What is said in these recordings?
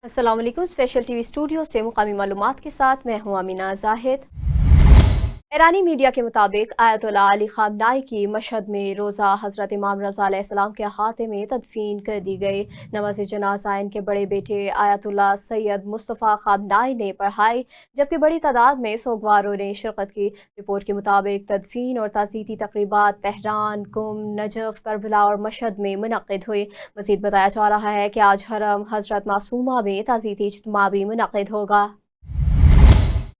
अस्सलाम वालेकुम। Special TV studio से मुकामी मालूमात के साथ मैं हूं अमीना जाहिद। ईरानी मीडिया के मुताबिक आयतुल्लाह अली खामनाई की मशहद में रोज़ा हज़रत इमाम रज़ा अलैहिस्सलाम के अहाते में तदफीन कर दी गई। नमाज जनाज़ा इनके बड़े बेटे आयतुल्लाह सैयद मुस्तफ़ा खामनाई ने पढ़ाई, जबकि बड़ी तादाद में सोगवारों ने शिरकत की। रिपोर्ट के मुताबिक तदफीन और ताज़ीती तक़रीबात तेहरान, कुम, नजफ़, करबला और मशहद में मुनक़्क़िद हुई। मज़ीद बताया जा रहा है कि आज हरम हज़रत मासूमा में ताज़ीती इज्तिमा भी मुनक़्क़िद होगा।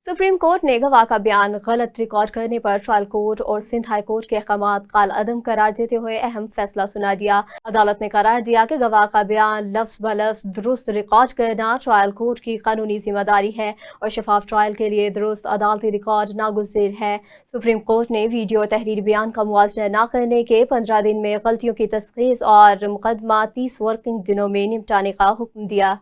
सुप्रीम कोर्ट ने गवाह का बयान गलत रिकॉर्ड करने पर ट्रायल कोर्ट और सिंध हाई कोर्ट के अहकामात कालअदम करार देते हुए अहम फैसला सुना दिया। अदालत ने करार दिया कि गवाह का बयान लफ्ज़ ब लफ्ज़ दुरुस्त रिकॉर्ड करना ट्रायल कोर्ट की कानूनी जिम्मेदारी है और शफाफ ट्रायल के लिए दुरुस्त अदालती रिकॉर्ड नागुज़ीर है। सुप्रीम कोर्ट ने वीडियो और तहरीरी बयान का मुआवजा न करने के 15 दिन में गलतियों की तशख़ीस और मुकदमा 30 वर्किंग दिनों में निपटाने का हुक्म दिया।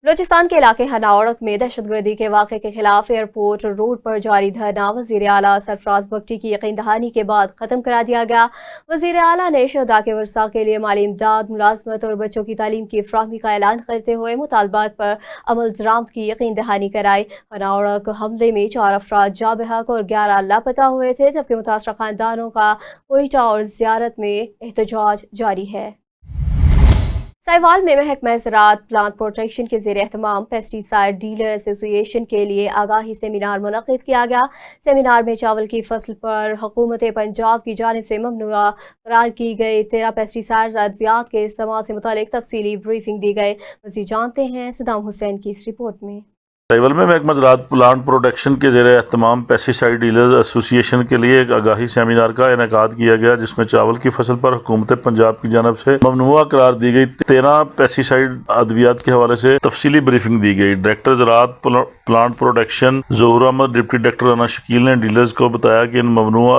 बलूचिस्तान के इलाके हनावड़क में दहशतगर्दी के वाक़े के खिलाफ एयरपोर्ट रोड पर जारी धरना वज़ीर आला सरफराज बख्टी की यकीन दहानी के बाद ख़त्म करा दिया गया। वज़ीर आला ने शहदा के वर्सा के लिए माली इमदाद, मुलाजमत और बच्चों की तालीम की फ़राहमी का ऐलान करते हुए मुतालबात पर अमल दरामद की यकीन दहानी कराई। हनावड़क हमले में 4 अफराद जा बहक और 11 लापता हुए थे, जबकि मुतासरा ख़ानदानों का कोयटा और ज़ियारत में एहतजाज जारी है। साहिवाल में महकमा ज़राअत प्लांट प्रोटेक्शन के ज़ेर एहतमाम पेस्टिसाइड डीलर एसोसिएशन के लिए आगाही सेमिनार मुनक़्क़िद किया गया। सेमिनार में चावल की फसल पर हुकूमत पंजाब की जानिब से ममनुआ करार की गई 13 पेस्टिसाइड अद्वियात के इस्तेमाल से मुतालिक तफसीली ब्रीफिंग दी गई। मज़ीद जानते हैं सदाम हुसैन की इस रिपोर्ट में। साहिवाल में महकमा ज़राअत प्लांट प्रोटेक्शन के ज़ेर एहतमाम पेस्टिसाइड डीलर्स एसोसिएशन के लिए एक आगाही सेमिनार का इनेकाद किया गया, जिसमें चावल की फसल पर हुकूमत पंजाब की जानब से ममनुआ करार दी गई 13 पेस्टिसाइड अद्वियात के हवाले से तफसीली ब्रीफिंग दी गई। डायरेक्टर ज़राअत प्लांट प्रोटेक्शन ज़हूर अहमद, डिप्टी डायरेक्टर राना शकील ने डीलर्स को बताया कि इन ममनुआ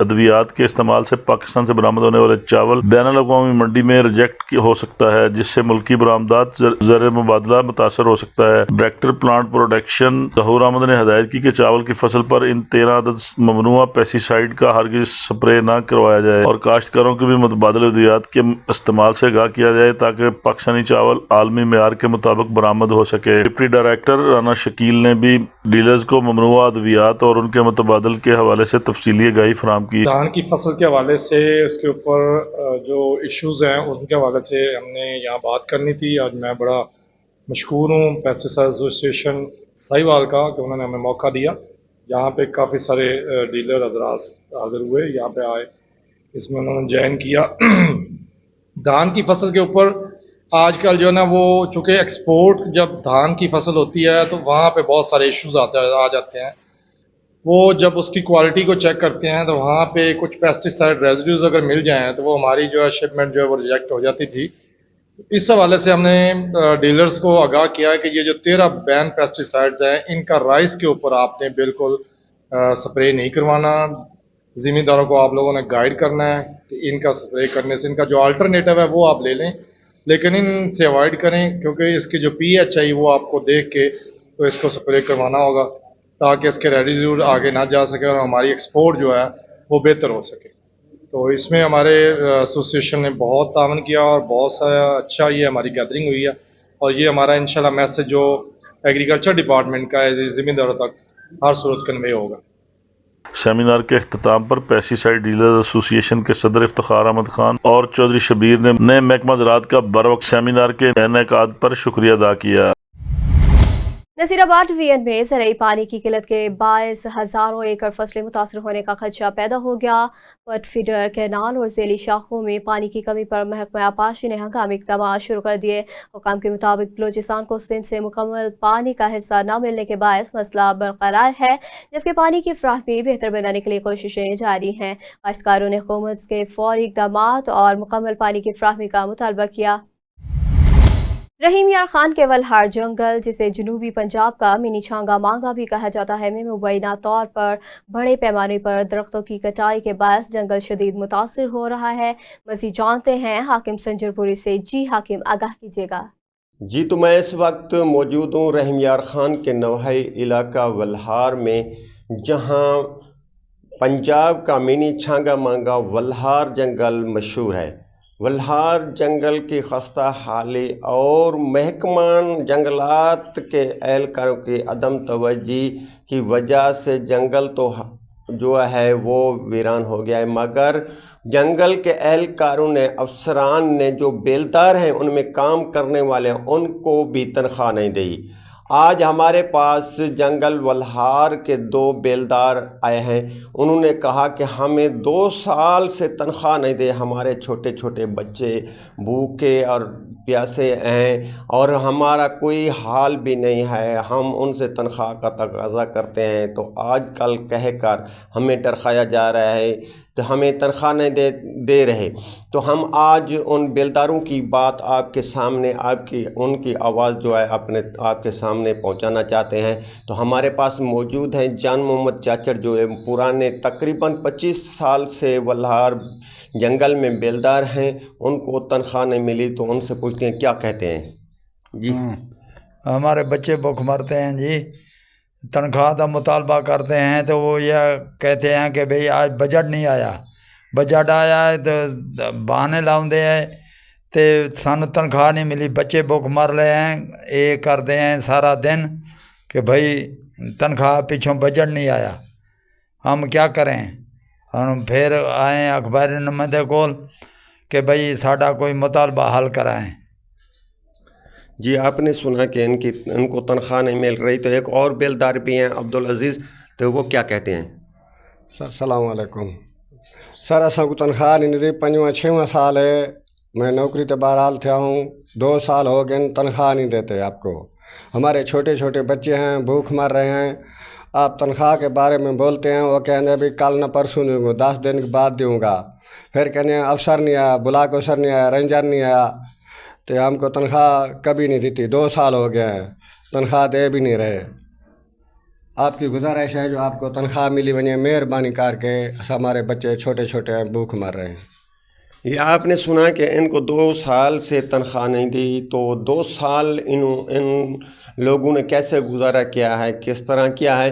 अद्वियात के इस्तेमाल से पाकिस्तान से बरामद होने वाले चावल बैनुल अक़वामी मंडी में रिजेक्ट हो सकता है, जिससे मुल्की बरामदात ज़र मुबादला मुतासर हो सकता है। डायरेक्टर प्लांट प्रोटेक्शन ज़हूर अहमद ने हदायत की कि चावल की फसल पर इन 13 अदद ममनुआ पेस्टिसाइड का हरगिज़ स्प्रे न करवाया जाए और काश्तकारों को भी मुतबादिल अद्वियात के इस्तेमाल से आगाह किया जाए, ताकि पाकिस्तानी चावल आलमी मेयार के मुताबिक बरामद हो सके। डिप्टी डायरेक्टर राना शकील ने भी डीलर्स को ममनुआ अद्वियात और उनके मुतबादिल के हवाले से तफसीली आगाही फराहम की। धान की फसल के हवाले से उसके ऊपर जो इश्यूज़ हैं उनके हवाले से हमने यहाँ बात करनी थी। आज मैं बड़ा मशकूर हूँ पेस्टिसाइड एसोसिएशन साहिवाल का कि उन्होंने हमें मौका दिया। यहाँ पे काफ़ी सारे डीलर हजरात हाज़िर हुए, यहाँ पे आए, इसमें उन्होंने ज्वाइन किया। धान की फसल के ऊपर आजकल जो है ना, वो चूँकि एक्सपोर्ट जब धान की फसल होती है तो वहाँ पे बहुत सारे इश्यूज़ आ जाते हैं। वो जब उसकी क्वालिटी को चेक करते हैं तो वहाँ पे कुछ पेस्टिसाइड रेजिड्यूज अगर मिल जाएँ तो वो हमारी जो है शिपमेंट जो है वो रिजेक्ट हो जाती थी। इस हवाले से हमने डीलर्स को आगाह किया कि ये जो 13 बैन पेस्टिसाइड्स हैं, इनका राइस के ऊपर आपने बिल्कुल स्प्रे नहीं करवाना। ज़िम्मेदारों को आप लोगों ने गाइड करना है कि इनका स्प्रे करने से इनका जो अल्टरनेटिव है वो आप ले लें, लेकिन इनसे अवॉइड करें, क्योंकि इसकी जो पीएच है वो आपको देख के तो इसको स्प्रे करवाना होगा, ताकि इसके रेडिड्यूज आगे ना जा सके और हमारी एक्सपोर्ट जो है वो बेहतर हो सके। तो इसमें हमारे एसोसिएशन ने बहुत तावन किया और बहुत सारा अच्छा ये हमारी गैदरिंग हुई है, और ये हमारा इंशाल्लाह मैसेज जो एग्रीकल्चर डिपार्टमेंट का है ज़िम्मेदारों तक हर सूरत कन्वे होगा। सेमिनार के अख्ताम पर पेस्टिसाइड डीलर्स एसोसिएशन के सदर इफ्तिखार अहमद खान और चौधरी शबीर ने महकमा ज़राअत का बरवक्त सेमिनार के इनेकाद पर शुक्रिया अदा किया। नसीराबाद डिवीजन में ज़रूरी पानी की किल्लत के बायस हज़ारों एकड़ फसलें मुतासर होने का खदशा पैदा हो गया। पट फीडर, कैनाल और ज़ैली शाखों में पानी की कमी पर महकमा आबपाशी ने हंगामी इक़दाम शुरू कर दिए। हुकाम के मुताबिक बलूचिस्तान को सिंध से मुकम्मल पानी का हिस्सा न मिलने के बायस मसला बरकरार है, जबकि पानी की फ्राहमी बेहतर बनाने के लिए कोशिशें जारी हैं। काश्तकारों ने हुकूमत के फौरी इक़दाम और मुकम्मल पानी की फ्राहमी का मुतालबा किया। रहीम यार खान के वल्हार जंगल, जिसे जनूबी पंजाब का मिनी छांगा मांगा भी कहा जाता है, में मुबैना तौर पर बड़े पैमाने पर दरख्तों की कटाई के बायस जंगल शदीद मुतासिर हो रहा है। मज़ीद जानते हैं हाकिम संजरपुरी से। जी हाकिम, आगाह कीजिएगा। जी, तो मैं इस वक्त मौजूद हूँ रहीम यार खान के नवाही इलाका वल्हार में, जहाँ पंजाब का मिनी छांगा मांगा वल्हार जंगल मशहूर है। वल्हार जंगल की खस्ता हाली और महकमान जंगलात के एहलकारों की अदम तवज्जी की वजह से जंगल तो जो है वो वीरान हो गया है, मगर जंगल के एहलकारों ने, अफसरान ने, जो बेलदार हैं, उनमें काम करने वाले हैं, उनको भी तनख्वाह नहीं दी। आज हमारे पास जंगल वल्हार के 2 बेलदार आए हैं। उन्होंने कहा कि हमें 2 साल से तनख्वाह नहीं दे, हमारे छोटे छोटे बच्चे भूखे और प्यासे हैं और हमारा कोई हाल भी नहीं है, हम उनसे तनख्वाह का तकाजा करते हैं तो आज कल कहकर हमें डराया जा रहा है, तो हमें तनख्वाह नहीं दे रहे। तो हम आज उन बेलदारों की बात आपके सामने, उनकी आवाज़ जो है आपके सामने पहुंचाना चाहते हैं। तो हमारे पास मौजूद हैं जान मोहम्मद चाचर, जो है पुराने तकरीबन 25 साल से वल्हार जंगल में बेलदार हैं, उनको तनख्वाह नहीं मिली, तो उनसे पूछते हैं क्या कहते हैं जी। हमारे बच्चे भूख मरते हैं जी, तनख्वाह का मुतालबा करते हैं तो वो यह कहते हैं कि भाई आज बजट नहीं आया, बजट आया है तो बहाने लाउंदे हैं तो सानू तनख्वाह नहीं मिली, बच्चे भूख मर रहे हैं, ये करते हैं सारा दिन कि भाई तनख्वाह पीछों बजट नहीं आया, हम क्या करें। हम फिर आए अखबारी नुमाइंदे कोल कि भाई साडा कोई मुतालबा हल कराएं। जी आपने सुना कि इनको तनख्वाह नहीं मिल रही, तो एक और बेलदार भी हैं अब्दुल अजीज़, तो वो क्या कहते हैं। सर सलाम वालेकुम सर, असा को तनख्वाह नहीं दी, 5वां साल है मैं नौकरी तो बहरहाल थे हूँ, 2 साल हो गए तनख्वाह नहीं देते आपको, हमारे छोटे छोटे बच्चे हैं भूख मर रहे हैं, आप तनख्वाह के बारे में बोलते हैं, वो कहने अभी कल न परसों दूँगा, 10 दिन के बाद दूँगा, फिर कहने अफसर नहीं आया, ब्लॉक अफसर नहीं आया, रेंजर नहीं आया, तो हमको तनख्वाह कभी नहीं देती, 2 साल हो गए हैं तनख्वाह दे भी नहीं रहे। आपकी गुजारिश है जो आपको तनख्वाह मिली बनी, मेहरबानी करके, हमारे बच्चे छोटे छोटे हैं भूख मर रहे हैं। ये आपने सुना कि इनको 2 साल से तनख्वाह नहीं दी, तो 2 साल इन लोगों ने कैसे गुजारा किया है, किस तरह किया है,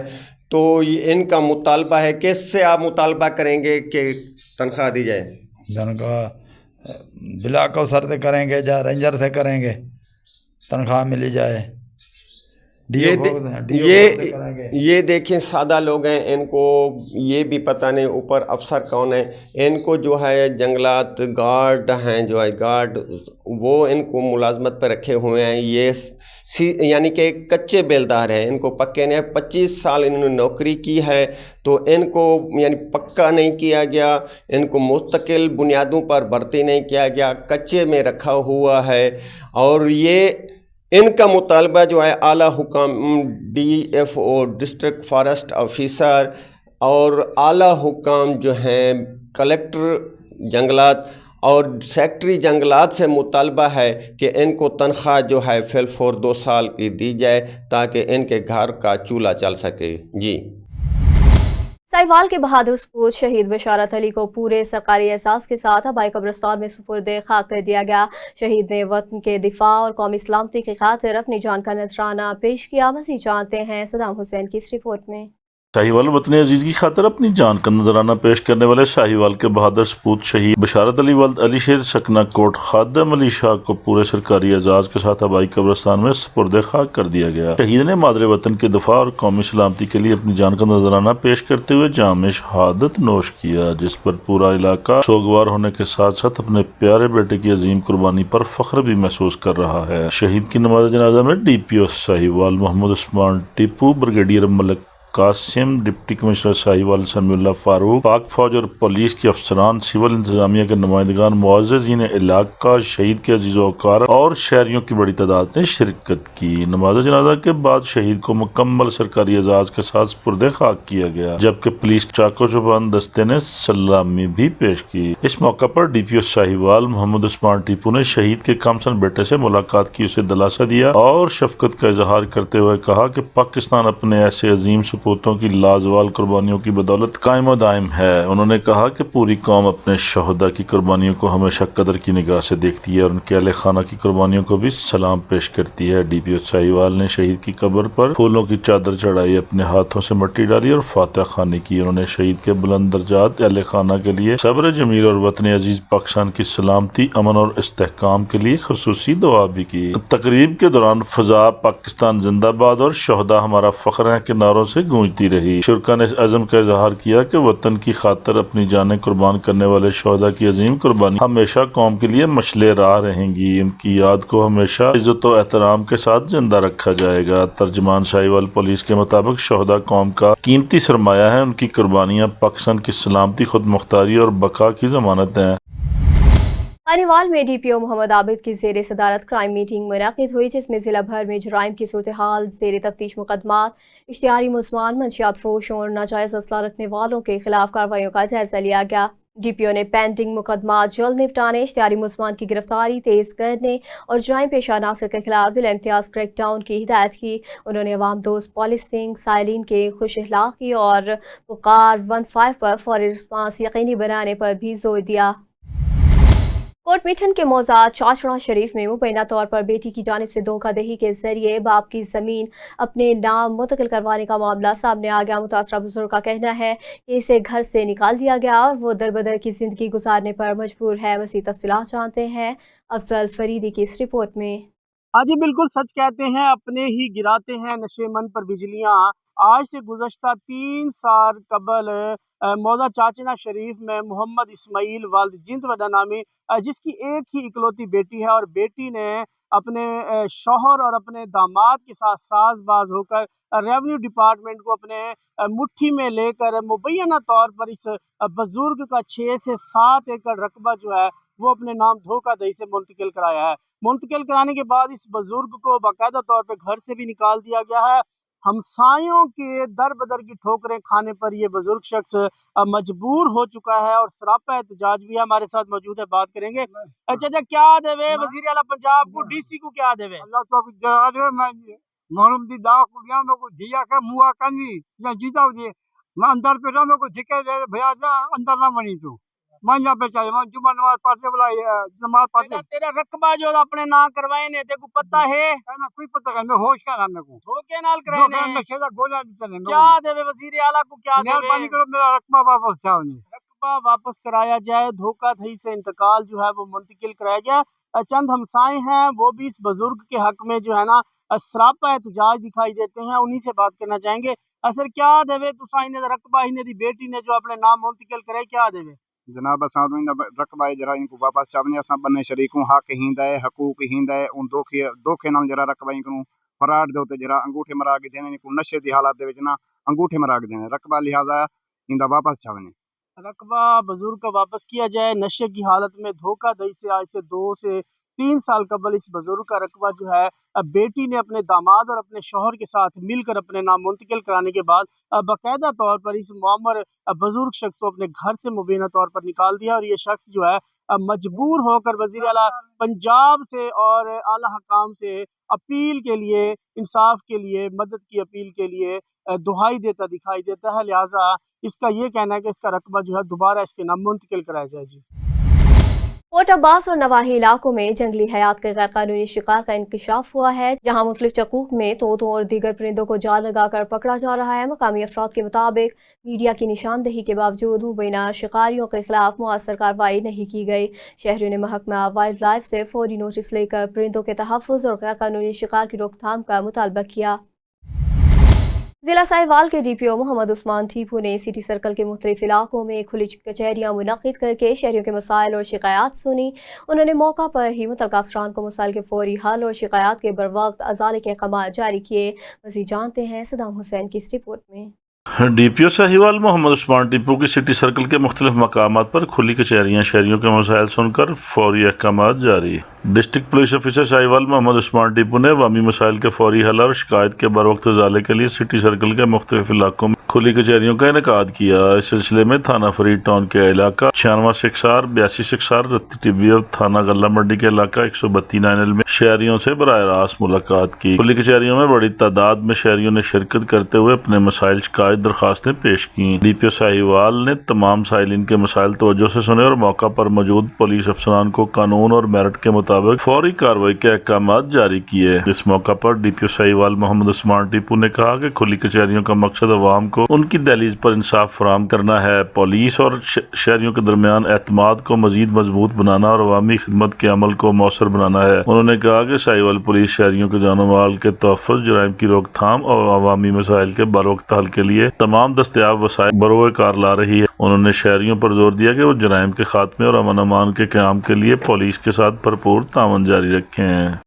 तो ये इनका मुतालबा है, किससे आप मुतालबा करेंगे कि तनख्वाह दी जाए। तनख्वाह ब्लॉक अफसर से करेंगे या रेंजर से करेंगे, तनख्वाह मिली जाए। ये देखें सादा लोग हैं, इनको ये भी पता नहीं ऊपर अफसर कौन है, इनको जो है जंगलात गार्ड हैं, जो है गार्ड, वो इनको मुलाजमत पर रखे हुए हैं। ये यानी कि कच्चे बेलदार हैं, इनको पक्के ने 25 साल इन्होंने नौकरी की है, तो इनको यानी पक्का नहीं किया गया, इनको मुस्तकिल बुनियादों पर भर्ती नहीं किया गया, कच्चे में रखा हुआ है। और ये इनका मुतालबा जो है आला हुकाम DFO डिस्ट्रिक्ट फॉरेस्ट ऑफिसर और आला हुकाम जो हैं कलेक्टर जंगलात और सेक्रेटरी जंगलात से मुतालबा है कि इनको तनख्वाह जो है फिलफौर 2 साल की दी जाए ताकि इनके घर का चूल्हा चल सके जी। साहिवाल के बहादुर सपूत शहीद बशारत अली को पूरे सरकारी एहसास के साथ हवाई कब्रिस्तान में सुपुर्द खाक कर दिया गया। शहीद ने वतन के दिफा और कौमी सलामती की खातिर अपनी जान का नजराना पेश किया। मज़ीद जानते हैं सदाम हुसैन की इस रिपोर्ट में। शाहीवाल वतन अजीज की खातिर अपनी जान का नजराना पेश करने वाले शाहीवाल के बहादुर सपूत शहीद बशारत अली वल्द अली शेर सकना कोट खादम अली शाह को पूरे सरकारी एजाज के साथ हवाई कब्रिस्तान में सुपुर्द खाक कर दिया गया। शहीद ने मादरे वतन के दफा और कौमी सलामती के लिए अपनी जान का नजराना पेश करते हुए जाम शहादत नोश किया, जिस पर पूरा इलाका सोगवार होने के साथ साथ अपने प्यारे बेटे की अजीम कुर्बानी पर फख्र भी महसूस कर रहा है। शहीद की नमाज जनाजा में DPO Sahiwal Muhammad Usman Tipu, brigadier Malik Qasim, deputy commissioner Sahiwal Samiullah Farooq, Pak फौज और पुलिस के अफसरान, सिविल इंतजामिया के नुमाइंदगान, मुअज़्ज़िज़ीन इलाका, शहीद के अज़ीज़-ओ-अक़ारिब और शहरियों की बड़ी तादाद ने शिरकत की। नमाज जनाजा के बाद शहीद को मुकम्मल सरकारी एजाज के साथ सुपुर्द खाक किया गया, जबकि पुलिस चाको चौबंद दस्ते ने सलामी भी पेश की। इस मौका पर DPO शाहीवाल मोहम्मद उस्मान टीपू ने शहीद के कमसन बेटे से मुलाकात की, उसे दिलासा दिया और शफकत का इजहार करते हुए कहा कि पाकिस्तान अपने ऐसे अजीम सपूतों की लाजवाल कुर्बानियों की बदौलत कायम व दायम है। उन्होंने कहा कि पूरी कौम अपने शहदा की कुर्बानियों को हमेशा कदर की निगाह से देखती है और उनके अहले खाना की कुर्बानियों को भी सलाम पेश करती है। DPO साहिवाल ने शहीद की कब्र पर फूलों की चादर चढ़ाई, अपने हाथों से मिट्टी डाली और फातिहा खानी की। उन्होंने शहीद के बुलंद दर्जात अहले खाना के लिए सब्र जमील और वतन अजीज पाकिस्तान की सलामती, अमन और इस्तेहकाम के लिए खुसूसी दुआ भी की। तकरीब के दौरान फजा पाकिस्तान जिंदाबाद और शहदा हमारा फख्र है के नारों से गूंजती रही। शुरका ने अज़म का इजहार किया कि वतन की खातर अपनी जानें कुर्बान करने वाले शहदा की अजीम कुर्बानी हमेशा कौम के लिए मशले राह रहेंगी। उनकी याद को हमेशा इज्जत और एहतराम के साथ जिंदा रखा जाएगा। तर्जमान साहिवाल पुलिस के मुताबिक शहदा कौम का कीमती सरमाया है। उनकी कुर्बानियां पाकिस्तान की सलामती, खुद मुख्तारी और बका की जमानत हैं। खानीवाल में DPO मोहम्मद आबिद की ज़ेर सदारत क्राइम मीटिंग मुनक़िद हुई, जिसमें ज़िला भर में जराइम की सूरत हाल, ज़ेर तफ्तीश मुकदमात, इश्तिहारी मुलज़मान, मंशियात फरोशों और नाजायज़ असला रखने वालों के खिलाफ कार्रवाइयों का जायज़ा लिया गया। DPO ने पेंडिंग मुकदमात जल्द निपटाने, इश्तिहारी मुलज़मान की गिरफ्तारी तेज़ करने और जराइम पेशा अनासर के खिलाफ बिला इम्तियाज़ क्रैक डाउन की हिदायत की। उन्होंने अवाम दोस्त पॉलिसिंग, साइलिन के खुश अखलाक़ी और पुकार 15 पर फौरी रिस्पांस यकीनी बनाने पर भी जोर दिया। कोट मीठन के मौजा चाचड़ा शरीफ में मुबैना तौर पर बेटी की जानिब से धोखाधही के जरिए बाप की ज़मीन अपने नाम मुंतकिल करवाने का मामला सामने आ गया। मुतासरा बुजुर्ग का कहना है कि इसे घर से निकाल दिया गया और वो दरबदर की जिंदगी गुजारने पर मजबूर है। मज़ीद तफसीलात जानते हैं अफजल फरीदी की इस रिपोर्ट में। हाँ जी, बिल्कुल सच कहते हैं, अपने ही गिराते हैं नशे मन पर बिजलियाँ। आज से गुज़श्ता 3 साल कबल मौजा चाचना शरीफ में मोहम्मद इस्माइल वालिद जिंद वडा नामी, जिसकी एक ही इकलौती बेटी है और बेटी ने अपने शौहर और अपने दामाद के साथ साजबाज होकर रेवेन्यू डिपार्टमेंट को अपने मुट्ठी में लेकर मुबैना तौर पर इस बुजुर्ग का 6 से 7 एकड़ रकबा जो है वो अपने नाम धोखाधड़ी से मुंतकिल कराया है। मुंतकिल कराने के बाद इस बुजुर्ग को बाकायदा तौर पर घर से भी निकाल दिया गया है। हमसायों के दर बदर की ठोकरें खाने पर ये बुजुर्ग शख्स मजबूर हो चुका है और सरापा एहतजाज भी हमारे साथ मौजूद है, बात करेंगे। अच्छा, क्या देवे वजीर आला पंजाब को, DC को क्या देवे? अल्लाह तो मोहरम दी दाव को गया मैं को दिया का मुआ कनी या जीता दे मैं अंदर पे रहा मैं को जिक्र दे भैया जा अंदर ना बनी तू मैं ना पे चले मैं जुम्मा नमाज पढ़ते बुला नमाज पढ़ते तेरा रकबा जो अपने ना करवाए ने ते को पता है ना कोई पता कर मैं होश का ना मैं को धोखे नाल कराए ने नशे दा गोला दी चले क्या देवे वजीर आला को, क्या देवे? मेहरबानी करो मेरा रकबा वापस जाओ नहीं रकबा वापस कराया जाए। धोखाधड़ी से इंतकाल जो है वो मुंतकिल कराया गया। चंद हमसाए हैं वो भी इस बुजुर्ग के हक में जो है ना सरापा एहतजाज दिखाई देते हैं, उन्हीं से बात करना चाहेंगे। असर क्या देवे तुसा इन्हें रकबा इन्हें दी बेटी ने जो अपने नाम मुंतकिल करे, क्या देवे? जनाब असां रकबा जरा इनको वापस चावने असां बन्ने शरीकूं हक हिंदा है हकूक हिंदा है उन धोखे नाल जरा रकबा इनको फराड दे उते जरा अंगूठे मरा के देने इनको नशे दी हालत दे विच ना अंगूठे मरा के देने रकबा लिहाजा इंदा वापस चावने रकबा बुजुर्ग का वापस किया जाए। नशे की हालत में धोखाधड़ी से आज से 2 से 3 साल कबल इस बुजुर्ग का रकबा जो है बेटी ने अपने दामाद और अपने शौहर के साथ मिलकर अपने नाम मुंतकिल कराने के बाद बाकायदा तौर पर इस मुअम्मर बुजुर्ग शख्स को अपने घर से मुबीना तौर पर निकाल दिया और ये शख्स जो है मजबूर होकर वज़ीर आला पंजाब से और आला हकाम से अपील के लिए, इंसाफ के लिए, मदद की अपील के लिए दुहाई देता दिखाई देता है। लिहाजा इसका ये कहना है कि इसका रकबा जो है दोबारा इसके नाम मुंतकिल कराया जाए। जी, कोट अब्बास और नवाही इलाकों में जंगली हयात के गैर कानूनी शिकार का इंकशाफ हुआ है, जहां मुख्तलिफ चकूक में तोतों और दीगर परिंदों को जाल लगाकर पकड़ा जा रहा है। मकामी अफराद के मुताबिक मीडिया की निशानदही के बावजूद मुबैना शिकारियों के खिलाफ मुअस्सर कार्रवाई नहीं की गई। शहरियों ने महकमा वाइल्ड लाइफ से फौरी नोटिस लेकर परिंदों के तहफ़्फ़ुज़ और गैर कानूनी शिकार की रोकथाम का मुतालबा किया। जिला साहिवाल के DPO मोहम्मद उस्मान टीपू ने सिटी सर्कल के मुख्तलिफ इलाकों में खुली कचहरियाँ मुनक़्क़िद करके शहरियों के मसाइल और शिकायत सुनी। उन्होंने मौका पर ही मुतल्लिक़ अफसरान को मसाइल के फौरी हल और शिकायत के बरवक्त अज़ाले के अहकाम जारी किए। मज़ीद जानते हैं सदाम हुसैन की इस रिपोर्ट में। DPO साहिवाल मोहम्मद उस्मान टीपू की सिटी सर्कल के मुख्तलिफ मकामात पर खुली कचहरियाँ शहरियों के मसाइल सुनकर फौरी अहकामात जारी। District police officer Sahiwal Muhammad Usman Tipu ने अवामी मसाइल के फौरी हल और शिकायत के बरवक्त इजाले के लिए सिटी सर्कल के मुख्तलिफ इलाकों में खुली कचहरियों का इनेकाद किया। इस सिलसिले में थाना फरीद टाउन के इलाका 96 सिक्सार 82 सिक्सार रत्ती टिब्बी और थाना गल्ला मंडी के इलाका 132 नाइनल में शहरियों से बराह रास्त मुलाकात की। खुली कचहरियों में बड़ी तादाद में शहरियों ने शिरकत करते हुए अपने मसाइल शिकायत दरखास्तें पेश की। DPO साहिवाल ने तमाम साइलिन के मसाइल तवज्जो से सुने और मौका पर मौजूद पुलिस अफसरान को कानून और मेरिट के मुताबिक फौरी कार्रवाई के अहकामात जारी किए। इस मौका पर DPO साहिवाल मोहम्मद उस्मान टीपू ने कहा कि खुली कचहरियों का मकसद अवाम को उनकी दहलीज पर इंसाफ फराहम करना है। पुलिस और शहरियों के दरमियान एतमाद को मजीद मजबूत बनाना और अवामी खिदमत के अमल को मौसर बनाना है। उन्होंने कहा कि साहिवाल पुलिस शहरियों के जानो माल के तहफ़्फ़ुज़, जराइम की रोकथाम और अवामी मसाइल के बरवक्त हल के लिए तमाम दस्तयाब वसाइल बरोए कार ला रही है। उन्होंने शहरियों पर जोर दिया कि वो जराइम के खात्मे और अमन अमान के क़याम के लिए पुलिस के साथ भरपूर तावन जारी रखें।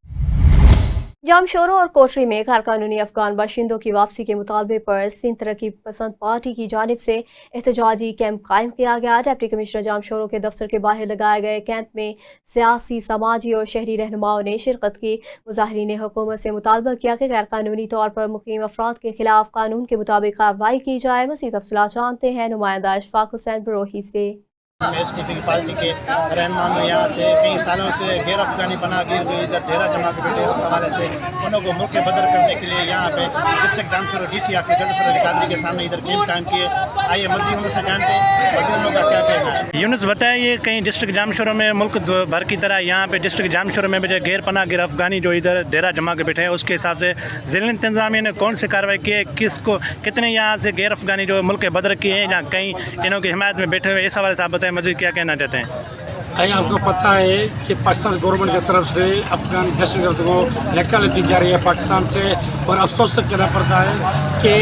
जामशोरों और कोटरी में गैर कानूनी अफगान बाशिंदों की वापसी के मुतालबे पर सिंध तरक्की पसंद पार्टी की जानिब से एहतजाजी कैंप कायम किया गया। डिप्टी कमिश्नर जामशोरों के दफ्तर के बाहर लगाए गए कैंप में सियासी, समाजी और शहरी रहनुमाओं ने शिरकत की। मुजाहिरीन हुकूमत से मुतालबा किया कि गैर कानूनी तौर पर मुकीम अफराद के खिलाफ कानून के मुताबिक कार्रवाई की जाए। मज़ीद तफसीलात जानते हैं नुमाइंदा अशफाक हुसैन बरोही से। एसडीपी पार्टी के रहनुमा यहाँ से कई सालों से गैर अफगानी पनाहगीर जो इधर डेरा जमा के बैठे उस हवाले से उन्हों को मुल्क बदर करने के लिए यहाँ पे district Jamshoro DC office Ghazanfar Ali Qadri के सामने इधर कैंप कायम किए। आइए मजीद उनसे जानते हैं मजीद का क्या कहना है। यूनुस बताइए, कहीं डिस्ट्रिक्ट जामशोर में मुल्क भर की तरह यहाँ पे डिस्ट्रिक्ट जामशोर में भी गैर पनाहगीर अफगानी जो इधर डेरा जमा के बैठे हैं उसके हिसाब से ज़िला इंतजामिया ने कौन सी कार्रवाई की है, किसको कितने यहाँ से गैर अफगानी जो मुल्क बदर किए हैं या कहीं इन्हों की हिमायत में बैठे हुए, इस हवाले से आप बताएं मजीद क्या कहना चाहते हैं। आपको पता है कि पाकिस्तान गवर्नमेंट की तरफ से अफगान दहशतगर्द को निकाल दी जा रही है पाकिस्तान से, और अफसोस से कहना पड़ता है कि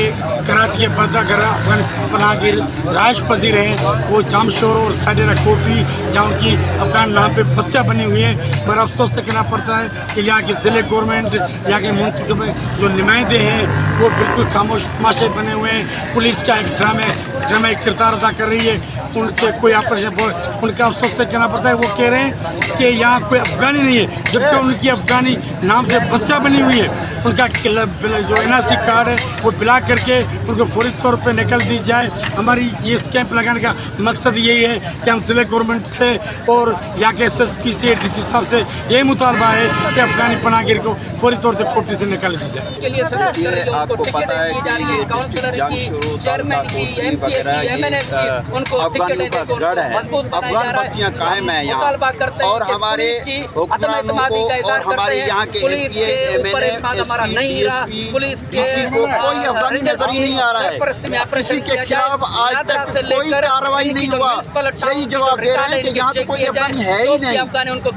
कराची के पर्दागर अफगान पनाहगीर राइश पजीर हैं वो जामशोर और साडेरा कोटरी जहाँ उनकी अफगान नाम पे बस्तियाँ बनी हुई हैं। मगर अफसोस से कहना पड़ता है कि यहाँ की ज़िले गवर्नमेंट, यहाँ के मुंतखब जो नुमाइंदे हैं वो बिल्कुल खामोश तमाशे बने हुए हैं। पुलिस का एक ड्रामे किरदार अदा कर रही है, उनके कोई ऑपरेशन उनका अफसोस से कहना पड़ता है। वो कह रहे हैं कि यहाँ कोई अफगानी नहीं है, जबकि उनकी अफगानी नाम से बस्तियाँ बनी हुई है। उनका जो NRC कार्ड है वो पिला करके उनको फौरी तौर पे निकल दी जाए। हमारी ये कैंप लगाने का मकसद यही है कि हम जिले गवर्नमेंट से और यहाँ के SSP से DC साहब से यही मुतालबा है कि अफगानी पनाहगीर को फौरी तौर से कोटरी से निकाल दी जाए। आपको पता है कि ये डिस्ट्रिक्ट जामशोर तालुका कोटरी वगैरह ये अफगानियों का गढ़ है। अफगान बस्तियाँ कायम है यहाँ, और हमारे हुक्मरानों को और हमारे यहाँ के MPA MNA DSP DC को कोई अफगानी नजर ही नहीं आ रहा है। किसी के खिलाफ आज तक कोई कार्रवाई नहीं हुआ। यही जवाब दे रहे हैं कि यहाँ तो कोई अफगानी है ही नहीं।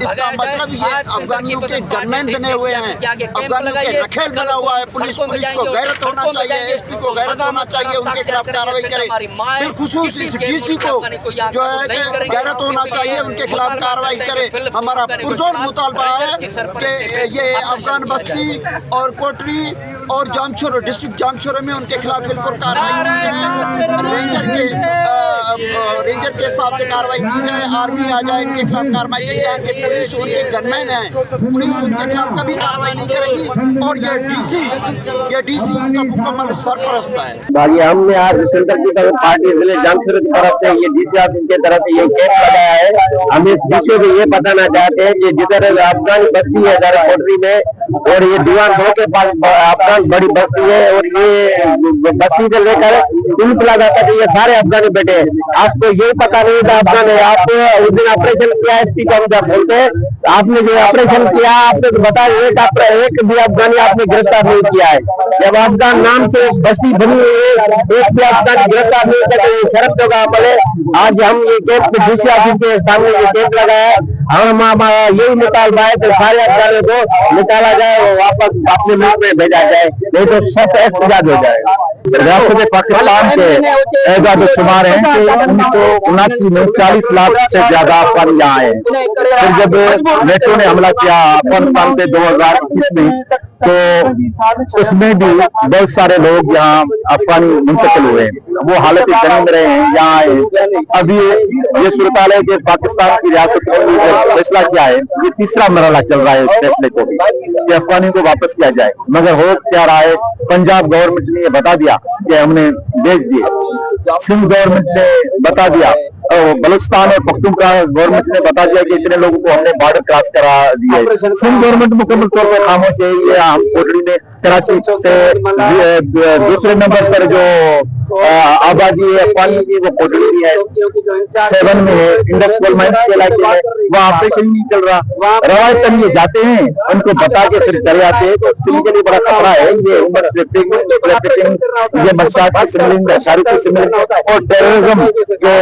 इसका मतलब ये अफगानियों के गनमैन बने हुए हैं, अफगानियों के रखेल बना हुआ है। पुलिस को गैरत होना चाहिए, SP को गैरत होना चाहिए, उनके खिलाफ कार्रवाई करे। बिलखुसूस DC को जो है कि गैरत होना चाहिए, उनके खिलाफ कार्रवाई करे। हमारा पुरजोर मुतालबा है कि ये अफगान बस्ती और कोटरी और जामशोर डिस्ट्रिक्ट जामशोर में उनके खिलाफ बिल्कुल कार्रवाई की जाए। रेंजर के हिसाब से कार्रवाई की जाए, आर्मी आ जाए, इनके खिलाफ कार्रवाई की जाए। कि पुलिस उनके गनमैन है, पुलिस उनके खिलाफ कभी कार्रवाई नहीं करेगी। और ये DC का मुकम्मल सरपरस्त है। बाकी हमने आज सेंटर की तरफ पार्टी जिले जामशोर की तरफ से ये DC ऑफिस की तरफ से ये कैंप लगाया है। हम इस विषय में ये बताना चाहते हैं कि जिधर अफगानी बस्ती है इधर कोटरी में, और ये दीवान 2 के पास अफगान बड़ी बस्ती है, और ये बस्ती से लेकर इन प्लाजा तक ये सारे अफगानी बैठे हैं। आपको यही पता नहीं था अफगान है। आप उस दिन ऑपरेशन किया SP का हम जब बोलते हैं, आपने जो ऑपरेशन किया आपने तो बताया एक भी अफगानी आपने गिरफ्तार नहीं किया है। जब अफगान नाम से बस्ती बनी हुई है, एक भी अफगानी गिरफ्तार नहीं करते, ये शर्त का अमल है। आज हम ये कैंप DC ऑफिस के सामने ये कैंप लगाया है। हम यही मुतालबा है कि सारे अफगानों को निकाला जाए और वापस अपने मुल्क में भेजा जाए, नहीं तो सब एहतजाज हो जाएगा। रियासत पाकिस्तान के एजाद शुमार है कि 1979 में 40 लाख से ज्यादा अफगान यहाँ आए। फिर जब नेटो ने हमला किया अफगानिस्तान पे 2021 में, तो उसमें भी बहुत सारे लोग यहाँ अफगानी मुंतकिल हुए हैं, वो हालत जंग में रहे हैं, यहाँ आए हैं। अभी ये सूरत है कि पाकिस्तान की रियासत ने फैसला किया है, ये तीसरा मरहला चल रहा है इस फैसले को भी कि अफगानियों को वापस किया जाए, मगर हो क्या रहा है, पंजाब गवर्नमेंट ने ये बता दिया कि हमने भेज दिए, सिंध गवर्नमेंट ने बता दिया, बलूचिस्तान और पख्तूनख्वा गवर्नमेंट ने बता दिया कि इतने लोगों को हमने बॉर्डर क्रॉस करा दिया है। सिंध गवर्नमेंट मुकम्मल तौर पर खामोश है। ये कोटड़ी ने कराची से दूसरे नंबर पर जो आबादी है अफगानी की, वो कोटड़ी की है, 7 में है, इंडस कोल माइंस के इलाके में, वहाँ ऑपरेशन नहीं चल रहा। रवायतन ये जाते हैं, उनको बता के फिर चले आते हैं, तो सिंध के लिए बड़ा खतरा है। ये ह्यूमन ट्रैफिकिंग, ये मंशात की स्मगलिंग, नशारी की स्मगलिंग और टेररिज्म के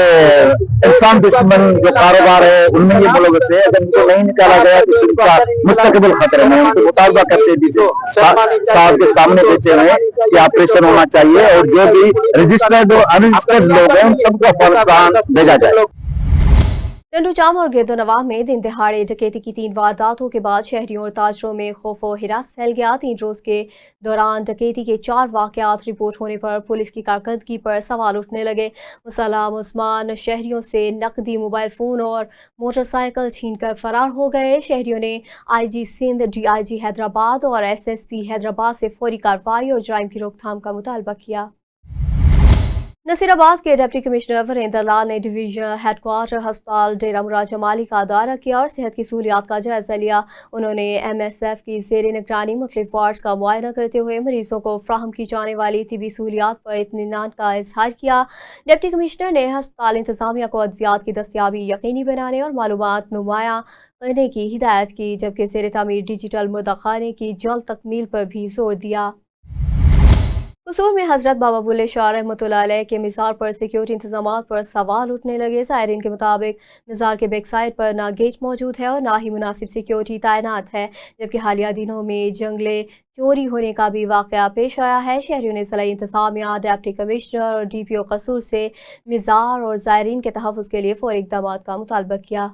इंसान दुश्मन जो कारोबार है, उनमें ये मुलव्वस है। अगर इनको नहीं निकाला गया तो सिंध का मुस्तकबिल खतरे में। उनको मुतालबा करते भी साहब के सामने बेचे हुए कि ऑपरेशन होना चाहिए और जो भी रजिस्टर्ड और अनरजिस्टर्ड लोग हैं उन सबको फौरन भेजा जाए। टंडूचाम और गिरदोनवाह में दिन दहाड़े डकैती की 3 वारदातों के बाद शहरियों और ताजरों में खौफ व हिरास फैल गया। 3 रोज के दौरान डकैती के 4 वाकयात रिपोर्ट होने पर पुलिस की कारकर्दगी पर सवाल उठने लगे। मुसल्लह मुसलमान शहरियों से नकदी, मोबाइल फ़ोन और मोटरसाइकिल छीनकर फरार हो गए। शहरियों ने IG सिंध, DIG हैदराबाद और SSP हैदराबाद से फौरी कार्रवाई और जराइम की रोकथाम का मुतालबा किया। नसीराबाद के डिप्टी कमिश्नर वीरेंद्र लाल ने डिवीजन हेडक्वार्टर अस्पताल डेरा मुराद जमाली का दौरा किया और सेहत की सहूलियात का जायजा लिया। उन्होंने MSF की ज़ेर निगरानी मुख्तलिफ वार्ड्स का मुआयना करते हुए मरीजों को फ्राहम की जाने वाली तिबी सहूलियात पर इत्मीनान का इजहार किया। डिप्टी कमिश्नर ने अस्पताल इंतजामिया को अद्वियात की दस्तियाबी यकीनी बनाने और मालूमात नुमाया करने की हिदायत की, जबकि ज़ेर तामीर डिजिटल मुद्दाखाने की जल्द तकमील पर भी जोर दिया। कसूर में हजरत बाबा बुल्ले शाह रहमतुल्लाह अलैह के मज़ार पर सिक्योरिटी इंतजामात पर सवाल उठने लगे। ज़ायरीन के मुताबिक मज़ार के बैक साइड पर ना गेट मौजूद है और ना ही मुनासिब सिक्योरिटी तैनात है, जबकि हालिया दिनों में जंगले चोरी होने का भी वाक़या पेश आया है। शहरियों ने ज़िला इंतज़ामिया, डिप्टी कमिश्नर और DPO कसूर से मज़ार और ज़ायरीन के तहफ़्फ़ुज़ के लिए फ़ौरी इक़दाम का मुतालबा किया।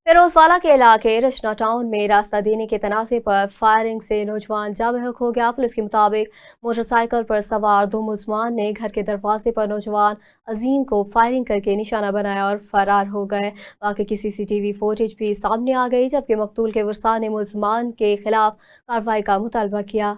फिरोजवाला के इलाके रचना टाउन में रास्ता देने के तनाज़े पर फायरिंग से नौजवान जा बहक हो गया। पुलिस के मुताबिक मोटरसाइकिल पर सवार 2 मुलज़मान ने घर के दरवाजे पर नौजवान अजीम को फायरिंग करके निशाना बनाया और फरार हो गए। वाक़े की CCTV फुटेज भी सामने आ गई, जबकि मकतूल के वर्सा ने मुलज़मान के खिलाफ कार्रवाई का मुतालबा किया।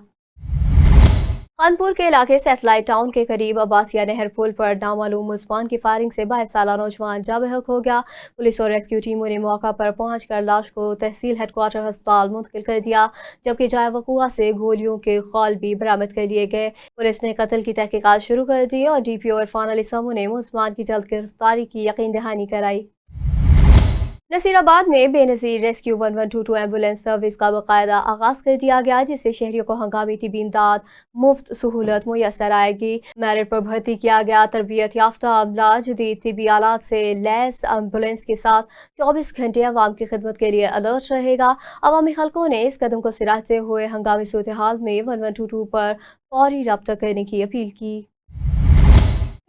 खानपुर के इलाके सैटेलाइट टाउन के करीब अब्बासिया नहर पुल पर नामालूम मुलज़मान की फायरिंग से 22 साला नौजवान जा बहक हो गया। पुलिस और रेस्क्यू टीमों ने मौका पर पहुंचकर लाश को तहसील हेडक्वार्टर अस्पताल मुंतकिल कर दिया, जबकि जाए वक़ुआ से गोलियों के खौल भी बरामद कर लिए गए। पुलिस ने कत्ल की तहकीकात शुरू कर दी और DPO इरफान अली समू ने मुलज़मान की जल्द गिरफ्तारी की यकीन दहानी कराई। नसीराबाद में बेनज़ीर रेस्क्यू 1122 एम्बुलेंस सर्विस का बाकायदा आगाज़ कर दिया गया, जिससे शहरियों को हंगामी तिबी इमदाद मुफ्त सहूलत मुयसर आएगी। मेरिट पर भर्ती किया गया तरबियत याफ्ता अमला जदीद तिबी आलात से लैस एम्बुलेंस के साथ 24 घंटे अवाम की खिदमत के लिए अलर्ट रहेगा। अवामी खल्कों ने इस कदम को सिराजते हुए हंगामी सूरत हाल में 1122 पर फौरी रब्ता करने की अपील की।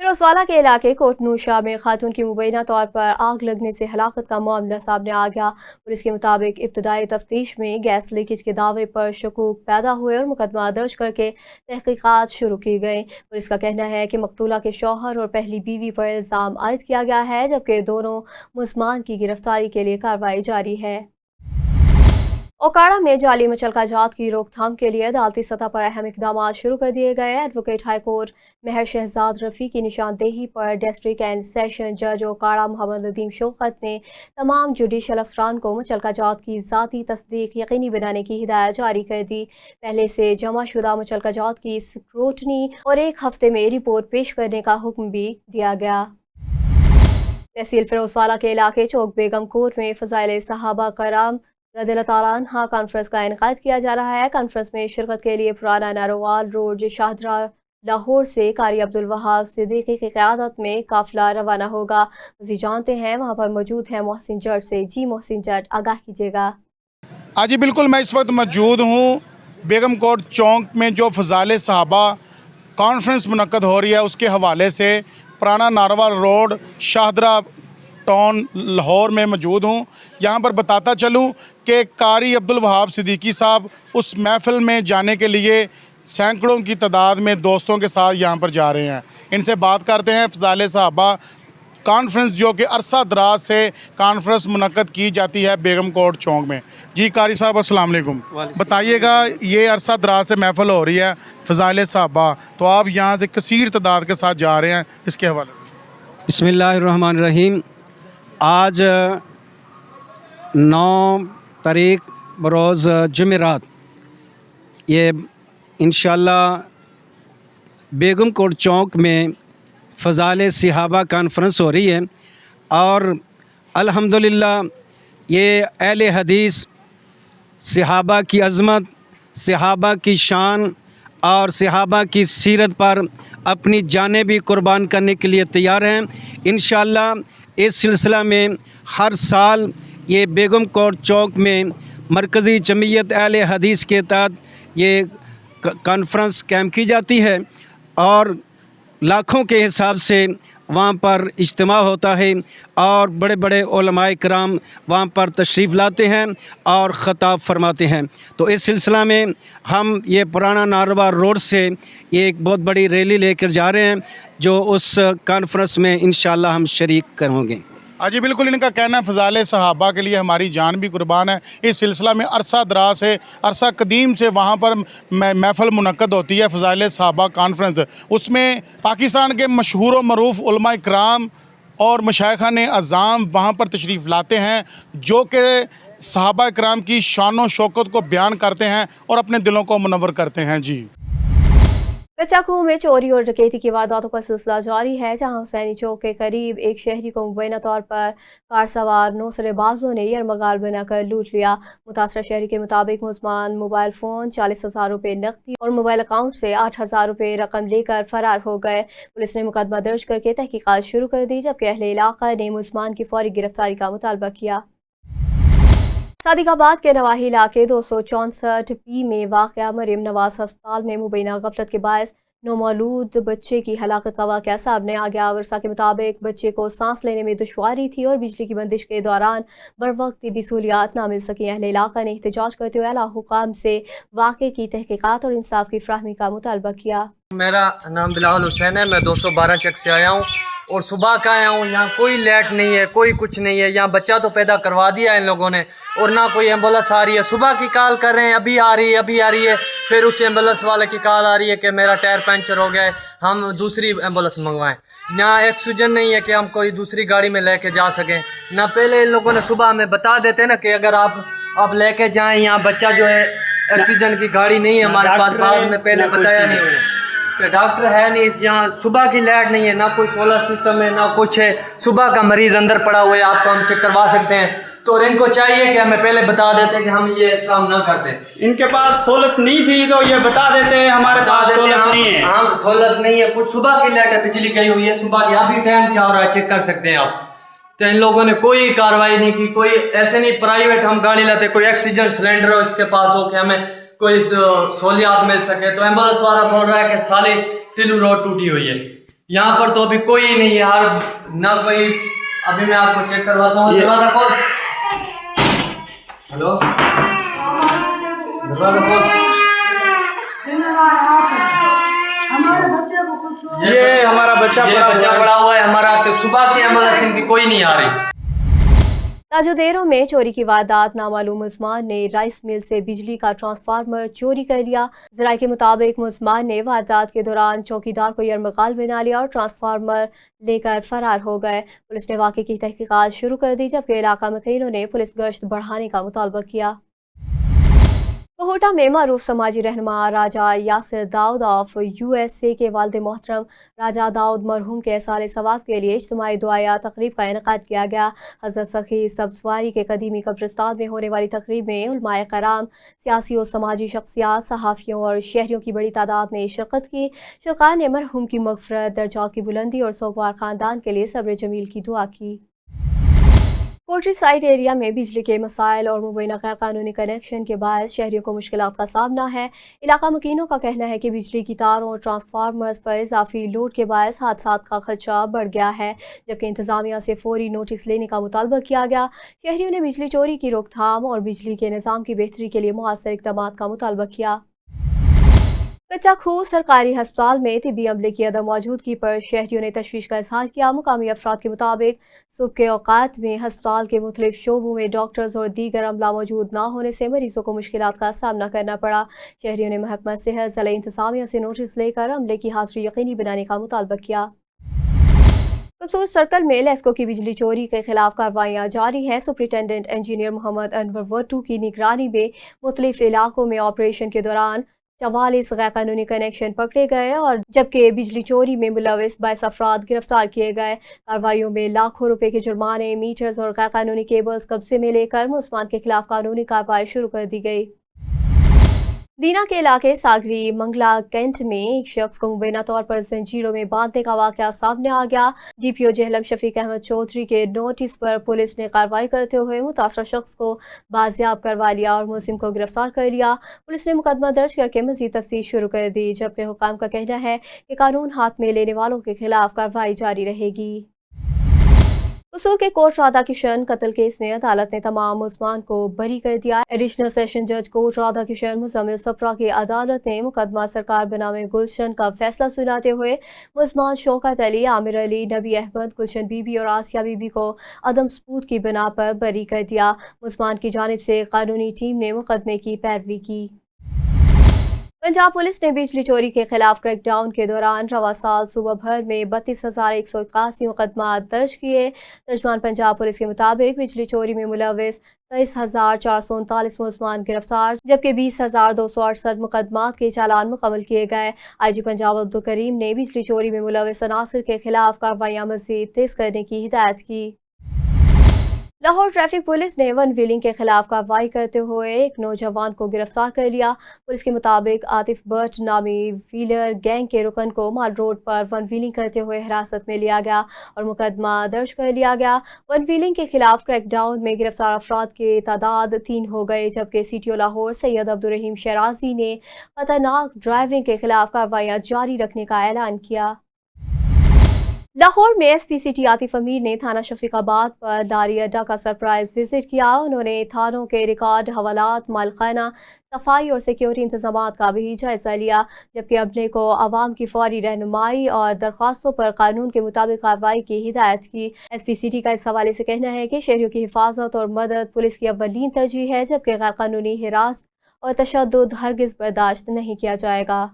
फिरोजवाला के इलाके कोटनूशा में खातून की मुबैना तौर पर आग लगने से हलाकत का मामला सामने आ गया। पुलिस के मुताबिक इब्तदाई तफ्तीश में गैस लीकेज के दावे पर शकूक पैदा हुए और मुकदमा दर्ज करके तहकीकात शुरू की गई। पुलिस का कहना है कि मकतूला के शौहर और पहली बीवी पर इल्ज़ाम आयद किया गया है, जबकि दोनों मुलज़मान की गिरफ्तारी के लिए कार्रवाई जारी है। ओकाड़ा में जाली मुचलका जात की रोकथाम के लिए अदालती सतह पर अहम इक़दाम शुरू कर दिए गए। एडवोकेट हाई कोर्ट महर शहजाद रफ़ी की निशानदेही पर डिस्ट्रिक्ट एंड सेशन जज ओकाड़ा मोहम्मद नदीम शौकत ने तमाम जुडिशल अफसरान को मुचलका जात की ज़ाती तस्दीक यकीनी बनाने की हिदायत जारी कर दी। पहले से जमा शुदा मुचलका जात की स्क्रूटनी और 1 हफ्ते में रिपोर्ट पेश करने का हुक्म भी दिया गया। तहसील फिरोजवाला के इलाके चौक बेगम कोट में फ़ज़ाइल सहाबा कराम रज़ियल्लाहु ताला अन्हा कॉन्फ्रेंस का इनेकाद किया जा रहा है। कॉन्फ्रेंस में शिरकत के लिए पुराना नारोवाल रोड शाहदरा लाहौर से कारी अब्दुल वहाब सिद्दीकी की क़यादत में काफ़िला रवाना होगा। मज़ीद जानते हैं वहाँ पर मौजूद है मोहसिन जट से। जी मोहसिन जट, आगाह कीजिएगा। जी बिल्कुल, मैं इस वक्त मौजूद हूँ बेगम कोट चौक में जो फ़ज़ाइल सहाबा कॉन्फ्रेंस मुनक्कद हो रही है उसके हवाले से पुराना नारोवाल रोड शाहदरा टाउन लाहौर में मौजूद हूँ। यहाँ पर बताता चलूँ कि कारी अब्दुल वहाब सिद्दीकी साहब उस महफ़िल में जाने के लिए सैकड़ों की तादाद में दोस्तों के साथ यहाँ पर जा रहे हैं। इनसे बात करते हैं। फ़ज़ाइल सहाबा कॉन्फ्रेंस जो कि अरसा दराज से कॉन्फ्रेंस मुनक्कद की जाती है बेगम कोर्ट चौक में। जी कारी साहब अस्सलाम वालेकुम, बताइएगा ये अरसा दराज से महफिल हो रही है फ़ज़ाइल सहाबा, तो आप यहाँ से कसीर तादाद के साथ जा रहे हैं, इसके हवाले से। बिस्मिल्लाहिर्रहमानिर्रहीम। आज 9 तारीख बरोज़ जुमेरात ये इंशाअल्लाह बेगम कोर्ट चौक में फ़ज़ाइल सहाबा कॉन्फ्रेंस हो रही है और अल्हम्दुलिल्लाह ये अहले हदीस सहाबा की अज़मत, सहाबा की शान और सहाबा की सीरत पर अपनी जानें भी कुर्बान करने के लिए तैयार हैं। इंशाअल्लाह इस सिलसिला में हर साल ये बेगम कोर्ट चौक में मरकज़ी जमीयत अहले हदीस के तहत ये कॉन्फ्रेंस कैंप की जाती है और लाखों के हिसाब से वहाँ पर इज्तिमा होता है और बड़े बड़े उलमाए किराम वहाँ पर तशरीफ़ लाते हैं और ख़ताब फरमाते हैं। तो इस सिलसिला में हम ये पुराना नारवा रोड से ये एक बहुत बड़ी रैली लेकर जा रहे हैं जो उस कॉन्फ्रेंस में इंशाअल्लाह हम शरीक होंगे। जी बिल्कुल, इनका कहना है फ़ज़ाइल सहाबा के लिए हमारी जान भी कुर्बान है। इस सिलसिला में अरसा दराज से, अरसा कदीम से वहाँ पर महफ़िल मुनक्कद होती है फ़ज़ाइल सहाबा कॉन्फ्रेंस। उसमें पाकिस्तान के मशहूर व मरूफ़ उलमा इकराम और मशाइखान अज़ाम वहाँ पर तशरीफ़ लाते हैं जो कि सहाबा इकराम की शान व शौकत को बयान करते हैं और अपने दिलों को मुनव्वर करते हैं। जी कच्चाकूह में चोरी और डकैती की वारदातों का सिलसिला जारी है, जहां हुसैनी चौक के करीब एक शहरी को मुबैना तौर पर कार सवार नौसरेबाजों ने यरमगाल बनाकर लूट लिया। मुतासरा शहरी के मुताबिक मुलजमान मोबाइल फ़ोन, 40,000 रुपये नकदी और मोबाइल अकाउंट से 8,000 रुपये रकम लेकर फरार हो गए। पुलिस ने मुकदमा दर्ज करके तहकीकात शुरू कर दी, जबकि अहले इलाका ने मुलजमान की फौरी गिरफ्तारी का मुतालबा किया। सादिकाबाद के नवाही इलाके 264 में वाक़या मरीम नवाज अस्पताल में मुबैना गफलत के बायस नौमौलूद बच्चे की हलाकत का वाक़या सामने आ गया। वर्षा के मुताबिक बच्चे को सांस लेने में दुश्वारी थी और बिजली की बंदिश के दौरान बरवक्त भी सहूलियात ना मिल सकी। अहले इलाका ने एहतजाज करते हुए आला हुकाम से वाक़े की तहकीकात और इंसाफ की फराहमी का मुतालबा किया। मेरा नाम बिलाल हुसैन है, मैं 212 चक से आया हूँ और सुबह का आया हूँ। यहाँ कोई लाइट नहीं है, कोई कुछ नहीं है। यहाँ बच्चा तो पैदा करवा दिया इन लोगों ने और ना कोई एम्बुलेंस आ रही है। सुबह की कॉल कर रहे हैं, अभी आ रही है, अभी आ रही है। फिर उस एम्बुलेंस वाले की कॉल आ रही है कि मेरा टायर पंचर हो गया है, हम दूसरी एम्बुलेंस मंगवाएं। यहाँ ऑक्सीजन नहीं है कि हम कोई दूसरी गाड़ी में लेके जा सकें। ना पहले इन लोगों ने सुबह हमें बता देते ना कि अगर आप लेके जाएँ, यहाँ बच्चा जो है ऑक्सीजन की गाड़ी नहीं है हमारे पास, बाद में पहले बताया नहीं है। तो डॉक्टर है नहीं, यहाँ सुबह की लाइट नहीं है, ना कोई सोलर सिस्टम है, ना कुछ है। सुबह का मरीज़ अंदर पड़ा हुआ है, आपको हम चेक करवा सकते हैं। तो इनको चाहिए कि हमें पहले बता देते कि हम ये काम ना करते। इनके पास सहूलत नहीं थी तो ये बता देते हमारे पास सहूलत नहीं है। हाँ, सहूलत नहीं है। कुछ सुबह की लाइट है, बिजली गई हुई है सुबह की, अभी टाइम क्या हो रहा है चेक कर सकते हैं आप। तो इन लोगों ने कोई कार्रवाई नहीं की। कोई ऐसे नहीं प्राइवेट हम गाड़ी लाते, कोई ऑक्सीजन सिलेंडर हो इसके पास हो कि हमें कोई सहूलियात मिल सके। तो एम्बुलेंस वाला बोल रहा है कि साले टिल्लू रोड टूटी हुई है। यहाँ पर तो अभी कोई नहीं है, हर ना कोई। अभी मैं आपको चेक करवाता हूँ। हेलो, ये हमारा बच्चा पड़ा हुआ है हमारा। तो सुबह की एम्बुलेंस इनकी कोई नहीं आ रही। ताजुदेरों में चोरी की वारदात, नामालूम मुलजमान ने राइस मिल से बिजली का ट्रांसफार्मर चोरी कर लिया। ज़राए के मुताबिक मुलजमान ने वारदात के दौरान चौकीदार को यरमगाल बना लिया और ट्रांसफार्मर लेकर फरार हो गए। पुलिस ने वाक़े की तहकीकात शुरू कर दी, जबकि इलाका में कईयों ने पुलिस गश्त बढ़ाने का मुतालबा किया। कोहोटा में मारूफ समाजी रहनुमा राजा यासिर दाऊद ऑफ USA के वालिद मोहतरम राजा दाऊद मरहूम के साल सवाब के लिए इज्तिमाई दुआया तकरीब का इनेकाद किया गया। हज़रत सखी सब्ज़वारी के कदीमी कब्रिस्तान में होने वाली तकरीब में उलमाए कराम, सियासी और समाजी शख्सियात, सहाफ़ियों और शहरियों की बड़ी तादाद ने शिरकत की। शुरका ने मरहूम की मग़फ़िरत, दर्जात की बुलंदी और सोगवार ख़ानदान के लिए सब्र जमील की दुआ की। पोल्ट्री साइट एरिया में बिजली के मसाइल और मुबैना गैर कानूनी कनेक्शन के बायस शहरियों को मुश्किलात का सामना है। इलाका मकीनों का कहना है कि बिजली की तारों और ट्रांसफार्मर्स पर इजाफी लोड के बायस हादसात का खदशा बढ़ गया है, जबकि इंतजामिया से फौरी नोटिस लेने का मुतालबा किया गया। शहरियों ने बिजली चोरी की रोकथाम और बिजली के निज़ाम की बेहतरी के लिए मुआस्सर इक़दामात का मुतालबा किया। कच्चा खूह सरकारी अस्पताल में तिब्बी अमले की अदम मौजूदगी पर शहरियों ने तशवीश का इजहार किया। मुकामी अफराद के मुताबिक सुबह के औकात में अस्पताल के मुख्तलिफ शोबों में डॉक्टर्स और दीगर अमला मौजूद न होने से मरीजों को मुश्किलात का सामना करना पड़ा। शहरियों ने महकमा सेहत ज़िला इंतजामिया से नोटिस लेकर अमले की हाजिरी यकीनी बनाने का मुतालबा किया। कसूर सर्कल में लेस्को की बिजली चोरी के खिलाफ कार्रवाइयाँ जारी हैं। सुपरिटेंडेंट इंजीनियर मोहम्मद अनवर वट्टू की निगरानी में मुख्तलिफ इलाकों में ऑपरेशन के दौरान 44 गैर कानूनी कनेक्शन पकड़े गए और जबकि बिजली चोरी में मुलविस 22 अफराद गिरफ्तार किए गए। कार्रवाइयों में लाखों रुपए के जुर्माने, मीटर्स और गैर कानूनी केबल्स कब्जे में लेकर मुलजमान के खिलाफ कानूनी कार्रवाई शुरू कर दी गई। दीना के इलाके सागरी मंगला कैंट में एक शख्स को मुबैना तौर पर जंजीरों में बांधने का वाकया सामने आ गया। डीपीओ जेहलम शफीक अहमद चौधरी के नोटिस पर पुलिस ने कार्रवाई करते हुए मुतासर शख्स को बाजियाब करवा लिया और मुलजिम को गिरफ्तार कर लिया। पुलिस ने मुकदमा दर्ज करके मजीद तफ्तीश शुरू कर दी, जबकि हुकाम का कहना है कि कानून हाथ में लेने वालों के खिलाफ कार्रवाई जारी रहेगी। कसूर के कोर्ट राधा किशन कत्ल केस में अदालत ने तमाम मुलजमान को बरी कर दिया। एडिशनल सेशन जज कोर्ट राधा किशन मुजम्मिल सप्रा की अदालत ने मुकदमा सरकार बनामे गुलशन का फैसला सुनाते हुए मुलजमान शौकत अली, आमिर अली, नबी अहमद, गुलशन बीबी और आसिया बीबी को अदम सबूत की बिना पर बरी कर दिया। मुलजमान की जानिब से कानूनी टीम ने मुकदमे की पैरवी की। पंजाब पुलिस ने बिजली चोरी के खिलाफ क्रैकडाउन के दौरान रवा साल सूबा भर में 32,181 मुकदमा दर्ज किए। तर्जमान पंजाब पुलिस के मुताबिक बिजली चोरी में मुलविस 23,439 मुलजमान गिरफ्तार, जबकि 20,268 मुकदमात के चालान मुकम्मल किए गए। IG पंजाब अब्दुल करीम ने बिजली चोरी में मुलविस अनासर के खिलाफ कार्रवाइयाँ मज़ीद तेज करने की हिदायत की। लाहौर ट्रैफिक पुलिस ने वन व्हीलिंग के खिलाफ कार्रवाई करते हुए एक नौजवान को गिरफ्तार कर लिया। पुलिस के मुताबिक आतिफ भट्ट नामी व्हीलर गैंग के रुकन को माल रोड पर वन व्हीलिंग करते हुए हिरासत में लिया गया और मुकदमा दर्ज कर लिया गया। वन व्हीलिंग के खिलाफ क्रैकडाउन में गिरफ्तार अफराद की तादाद 3 हो गए, जबकि CTO लाहौर सैयद अब्दुल रहीम शराजी ने खतरनाक ड्राइविंग के खिलाफ कार्रवाइयाँ जारी रखने का ऐलान किया। लाहौर में SP सिटी आतिफ अमीर ने थाना शफीकाबाद पर दारी अड्डा का सरप्राइज विजिट किया। उन्होंने थानों के रिकॉर्ड, हवालात, मालखाना, सफाई और सिक्योरिटी इंतजामात का भी जायजा लिया, जबकि अमले को आवाम की फौरी रहनुमाई और दरख्वास्तों पर कानून के मुताबिक कार्रवाई की हिदायत की। SP सिटी का इस हवाले से कहना है कि शहरियों की हिफाजत और मदद पुलिस की अव्वलीन तरजीह है, जबकि गैर कानूनी हिरासत और तशद्दुद हरगिज बर्दाश्त नहीं किया जाएगा।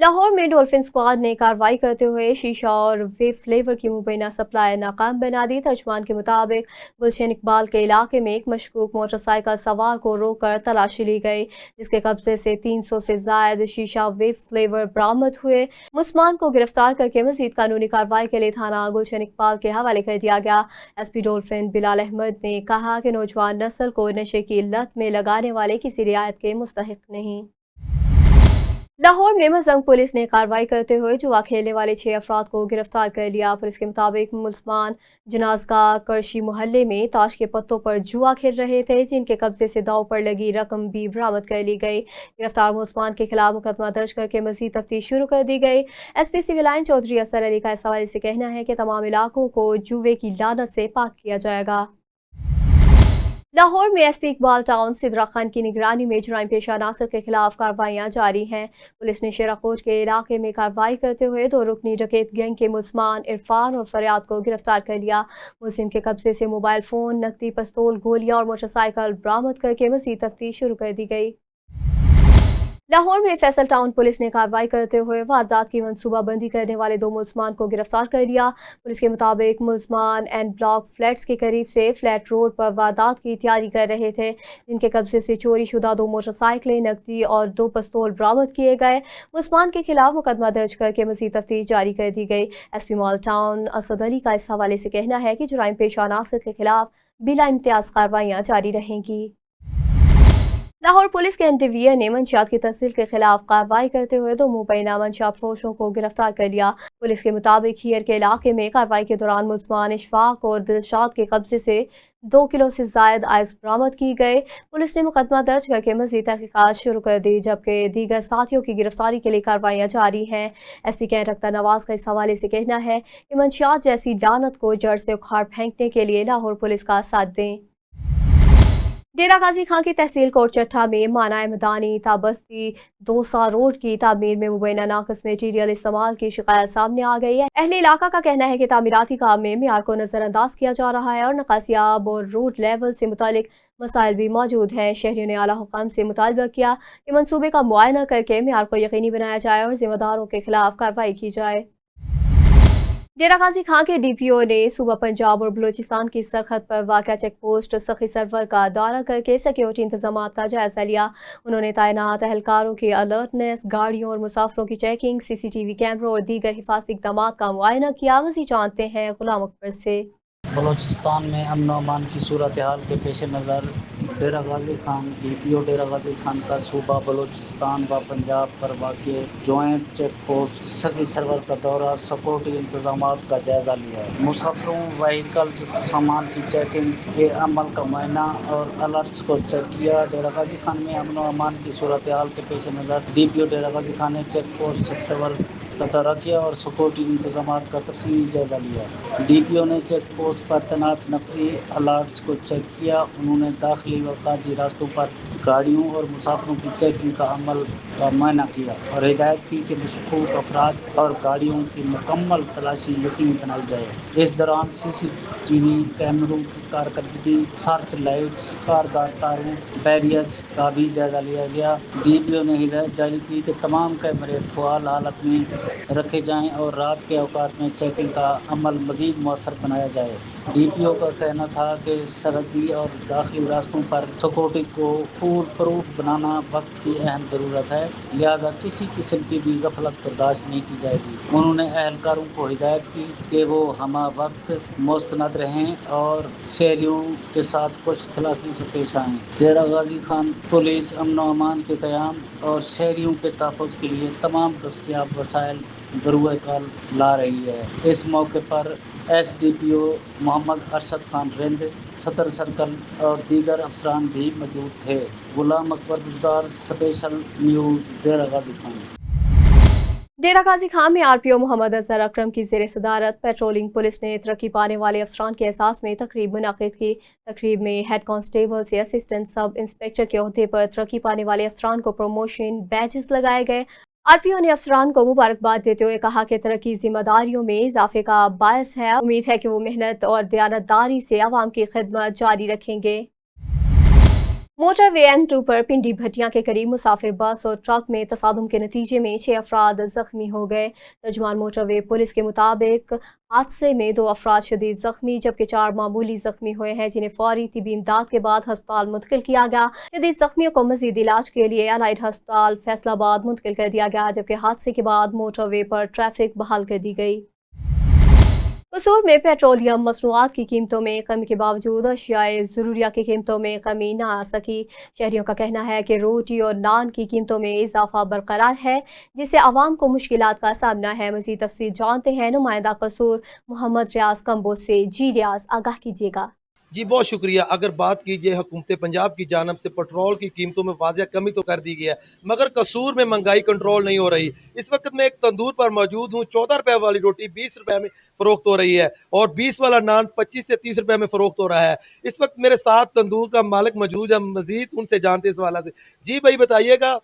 लाहौर में डॉल्फिन स्क्वाड ने कार्रवाई करते हुए शीशा और वेब फ्लेवर की मुबैना सप्लाई नाकाम बना दी। तर्जमान के मुताबिक गुलशन इकबाल के इलाके में एक मशकूक मोटरसाइकिल सवार को रोककर तलाशी ली गई, जिसके कब्जे से 300 से ज्यादा शीशा वेब फ्लेवर बरामद हुए। मुलजमान को गिरफ्तार करके मजीद कानूनी कार्रवाई के लिए थाना गुलशन इकबाल के हवाले कर दिया गया। SP डॉल्फिन बिलाल अहमद ने कहा कि नौजवान नस्ल को नशे की लत में लगाने वाले किसी रियायत के मुस्तहिक नहीं। लाहौर में मजंग पुलिस ने कार्रवाई करते हुए जुआ खेलने वाले 6 अफराद को गिरफ्तार कर लिया। पुलिस के मुताबिक मुलजमान जनाजगा करशी मोहल्ले में ताश के पत्तों पर जुआ खेल रहे थे, जिनके कब्जे से दांव पर लगी रकम भी बरामद कर ली गई। गिरफ्तार मुलजमान के खिलाफ मुकदमा दर्ज करके मजीद तफ्तीश शुरू कर दी गई। SP सिविल लाइन चौधरी असर अली का इस हवाले से कहना है कि तमाम इलाकों को जुए की लानत से पाक किया जाएगा। लाहौर में SP इकबाल टाउन सिद्रा खान की निगरानी में जुराइम पेशा नासिर के खिलाफ कार्रवाइयाँ जारी हैं। पुलिस ने शेराकोच के इलाके में कार्रवाई करते हुए 2 रुकनी डकैत गैंग के मुलजमान इरफान और फरियाद को गिरफ्तार कर लिया। मुलजिम के कब्जे से मोबाइल फ़ोन, नकदी, पिस्तौल, गोलियां और मोटरसाइकिल बरामद करके मज़ीद तफ्तीश शुरू कर दी गई। लाहौर में फैसल टाउन पुलिस ने कार्रवाई करते हुए वारदात की मनसूबाबंदी करने वाले 2 मुलजमान को गिरफ्तार कर लिया। पुलिस के मुताबिक मुलजमान एन ब्लॉक फ्लैट्स के करीब से फ्लैट रोड पर वारदात की तैयारी कर रहे थे, जिनके कब्जे से चोरी शुदा 2 मोटरसाइकिलें, नकदी और 2 पिस्तौल बरामद किए गए। मुलजमान के खिलाफ मुकदमा दर्ज करके मजीद तफ्तीश जारी कर दी गई। SP mall town Asad Ali का इस हवाले से कहना है कि जुराइम पेशा नासिर के खिलाफ बिला इम्तियाज कार्रवाइयाँ जारी रहेंगी। लाहौर पुलिस के NTVA ने मंशियात की तहसील के खिलाफ कार्रवाई करते हुए 2 मुबैना मंशियात फरोशों को गिरफ्तार कर लिया। पुलिस के मुताबिक हीयर के इलाके में कार्रवाई के दौरान मुलजमान इशफाक और दिलशाद के कब्जे से 2 किलो से जायद आइस बरामद की गए। पुलिस ने मुकदमा दर्ज करके मजीद तहकीकात शुरू कर दी, जबकि दीगर साथियों की गिरफ्तारी के लिए कार्रवाइयाँ जारी हैं। SP कैंट अख्तर नवाज का इस हवाले से कहना है कि मंशियात जैसी लानत को जड़ से उखाड़ फेंकने के लिए लाहौर पुलिस का साथ दें। डेरा गाजी खां की तहसील कोटचट्टा में मानाए मदानी ताबस्ती 200 रोड की तामीर में मुबैना नाकस मेटीरियल इस्तेमाल की शिकायत सामने आ गई है। अहले इलाका का कहना है कि तामीराती काम में मियार को नजरअंदाज किया जा रहा है और नकासियाब और रूट लेवल से मुतालिक मसाइल भी मौजूद हैं। शहरियों ने आला हुकाम से मुतालबा किया कि मंसूबे का मुआयना करके मियार को यकीनी बनाया जाए और जिम्मेदारों के खिलाफ कार्रवाई की जाए। डेरा गाजी खां के DPO ने सूबा पंजाब और बलूचिस्तान की सरहद पर वाक़या चेक पोस्ट सखी सरवर का दौरा करके सिक्योरिटी इंतजाम का जायजा लिया। उन्होंने तैनात एहलकारों की अलर्टनेस, गाड़ियों और मुसाफिरों की चेकिंग, CCTV कैमरों और दीगर हिफाजती इक़दाम का मुआयना किया। मज़ीद जानते हैं गुलाम अकबर से। बलूचिस्तान में अमन व अमान की सूरत हाल के पेश नज़र डेरा गाजी खान DPO डेरा गाजी खान का सूबा बलूचिस्तान व पंजाब पर वाक़ जॉइंट चेक पोस्ट सखी सरवर का दौरा सिक्योरिटी इंतजाम का जायजा लिया। मुसाफिरों, व्हीकल्स, सामान की चेकिंग के अमल का मुआयना और अलर्ट्स को चेक किया। डेरा गाजी खान में अमन व अमान की सूरत हाल के पेश नज़र DPO डेरा गाजी खान ने चेक पोस्ट सखी सरवर का दौरा किया और सिक्योरिटी इंतजाम का तफसीली जायजा लिया। DPO ने चेक पोस्ट पर तैनात नफरी अलर्ट्स को चेक किया। उन्होंने दाखिली व खारजी रास्तों पर गाड़ियों और मुसाफिरों की चेकिंग का अमल का मुआयना किया और हिदायत की कि मशकूक अफराद और गाड़ियों की मुकम्मल तलाशी यकीनी बनाई जाए। इस दौरान CCTV कैमरों की कारकर्दगी, सर्च लाइट्स, कारदार तारों, बैरियर्स का भी जायजा लिया गया। DPO ने हिदायत जारी की कि तमाम कैमरे फ़आल हालत में रखे जाएं और रात के औकात में चेकिंग का अमल मज़ीद मौसर बनाया जाए। DPO का कहना था कि सरहदी और दाखिली रास्तों पर सिक्योरिटी को फूल प्रूफ बनाना वक्त की अहम ज़रूरत है, लिहाजा किसी किस्म की भी गफलत बर्दाश्त नहीं की जाएगी। उन्होंने एहलकारों को हिदायत की कि वो हमा वक्त मुस्तनद रहें और शहरियों के साथ कुछ खिलाफी से पेश आएँ। डेरा गाजी खान पुलिस अमन व अमान के क़याम और शहरियों के तहफ़्फ़ुज़ के लिए तमाम दस्तियाब वसाइल बरूए कल ला रही है। इस मौके पर SDPO मोहम्मद अरशद खान रिंद, सदर सर्कल और दीगर अफसरान भी मौजूद थे। गुलाम अकबर बुजदार, स्पेशल न्यूज़ डेरा गाजी खान। डेरा गाजी खान में RPO मोहम्मद अजहर अकरम की ज़ेर सदारत पेट्रोलिंग पुलिस ने तरक्की पाने वाले अफसरान के एहसास में तकरीब मुनाकिद की। तकरीब में हेड कांस्टेबल से असिस्टेंट सब इंस्पेक्टर के ओहदे पर तरक्की पाने वाले अफसरान को प्रमोशन बैजेस लगाए गए। RPO ने अफसरान को मुबारकबाद देते हुए कहा कि तरक्की जिम्मेदारियों में इजाफे का बायस है। उम्मीद है कि वो मेहनत और दयानतदारी से आवाम की खिदमत जारी रखेंगे। मोटरवे N2 पर पिंडी भटिया के करीब मुसाफिर बस और ट्रक में तसादुम के नतीजे में 6 अफराद जख्मी हो गए। तर्जुमान मोटरवे पुलिस के मुताबिक हादसे में 2 अफराद शदीद जख्मी जबकि 4 मामूली जख्मी हुए हैं, जिन्हें फौरी तिबी इमदाद के बाद अस्पताल मुंतकिल किया गया। शदीद जख्मियों को मजीद इलाज के लिए अलाइड अस्पताल फैसलाबाद मुंतकिल कर दिया गया, जबकि हादसे के बाद मोटरवे पर ट्रैफिक बहाल कर दी गई। कसूर में पेट्रोलियम मसनूआत की कीमतों में कमी के बावजूद अशियाए ज़रूरिया की कीमतों में कमी न आ सकी। शहरियों का कहना है कि रोटी और नान की कीमतों में इजाफा बरकरार है, जिससे आवाम को मुश्किलात का सामना है। मज़ीद तफसील जानते हैं नुमाइंदा कसूर मोहम्मद रियाज कंबो से। जी रियाज, आगाह कीजिएगा। जी बहुत शुक्रिया। अगर बात कीजिए हुकूमत पंजाब की जानब से पेट्रोल की कीमतों में वाज़िया कमी तो कर दी गई है, मगर कसूर में महंगाई कंट्रोल नहीं हो रही। इस वक्त मैं एक तंदूर पर मौजूद हूँ। 14 रुपए वाली रोटी 20 रुपए में फ़रोख्त हो रही है और 20 वाला नान 25 से 30 रुपए में फ़रोख्त हो रहा है। इस वक्त मेरे साथ तंदूर का मालिक मौजूद है, मजीद उनसे जानते इस वाला से। जी भाई बताइएगा,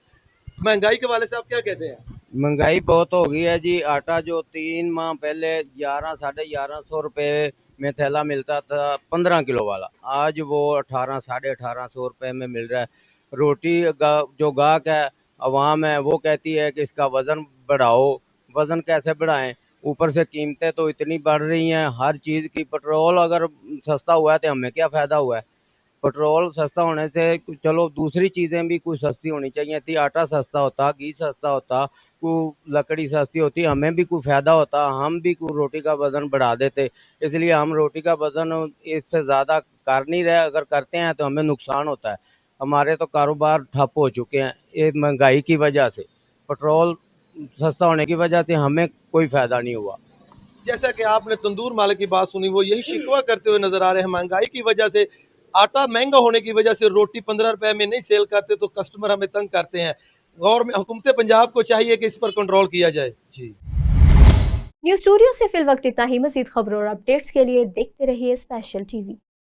महंगाई के वाले से आप क्या कहते हैं? महंगाई बहुत हो गई है जी। आटा जो 3 माह पहले 11 साढ़े 1100 रुपये में थैला मिलता था 15 किलो वाला, आज वो 18 साढ़े 1800 रुपये में मिल रहा है। रोटी जो गाहक है, अवाम है, वो कहती है कि इसका वज़न बढ़ाओ। वज़न कैसे बढ़ाएं? ऊपर से कीमतें तो इतनी बढ़ रही हैं हर चीज़ की। पेट्रोल अगर सस्ता हुआ है तो हमें क्या फ़ायदा हुआ है? पेट्रोल सस्ता होने से चलो दूसरी चीज़ें भी कुछ सस्ती होनी चाहिए थी। आटा सस्ता होता, घी सस्ता होता, लकड़ी सस्ती होती, हमें भी कोई फ़ायदा होता, हम भी कोई रोटी का वज़न बढ़ा देते। इसलिए हम रोटी का वज़न इससे ज़्यादा कर नहीं रहे। अगर करते हैं तो हमें नुकसान होता है। हमारे तो कारोबार ठप हो चुके हैं ये महंगाई की वजह से। पेट्रोल सस्ता होने की वजह से हमें कोई फ़ायदा नहीं हुआ। जैसा कि आपने तंदूर मालिक की बात सुनी, वो यही शिकवा करते हुए नजर आ रहे हैं। महंगाई की वजह से, आटा महंगा होने की वजह से रोटी 15 रुपए में नहीं सेल करते तो कस्टमर हमें तंग करते हैं। गवर्नमेंट हुकूमत पंजाब को चाहिए कि इस पर कंट्रोल किया जाए। जी न्यूज़ स्टूडियो से फिल वक्त इतना ही। मजीद खबरों और अपडेट्स के लिए देखते रहिए स्पेशल टीवी।